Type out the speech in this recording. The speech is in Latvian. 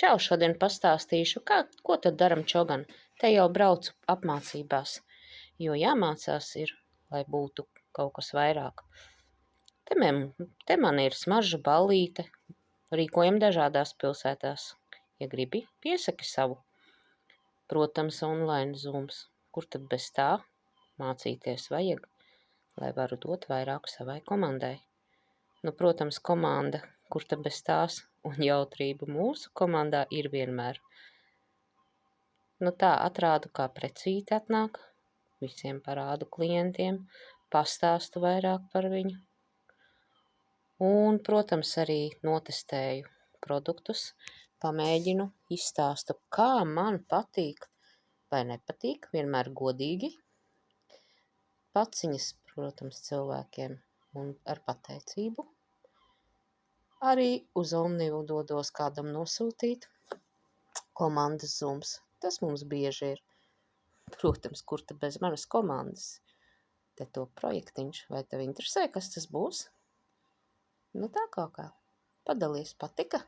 Čau, šodien pastāstīšu, ko tad daram čogan. Te jau braucu apmācībās, jo jāmācās ir, lai būtu kaut kas vairāk. Te man ir smarža ballīte, rīkojam dažādās pilsētās. Ja gribi, piesaki savu. Protams, online zooms, kur tad bez tā mācīties vajag, lai varu dot vairāk savai komandai. Nu, protams, komanda, kur tad bez tās, un jautrība mūsu komandā ir vienmēr. Nu tā atrādu, kā precīti atnāk, visiem parādu klientiem, pastāstu vairāk par viņu. Un, protams, arī notestēju produktus, pamēģinu, izstāstu, kā man patīk vai nepatīk, vienmēr godīgi. Paciņas, protams, cilvēkiem un ar pateicību. Arī uz Omnivu dodos kādam nosūtīt komandas zooms. Tas mums bieži ir. Protams, kur te bez manas komandas. Te to projektiņš. Vai tev interesē, kas tas būs? Nu tā kaut kā. Padalies, patika?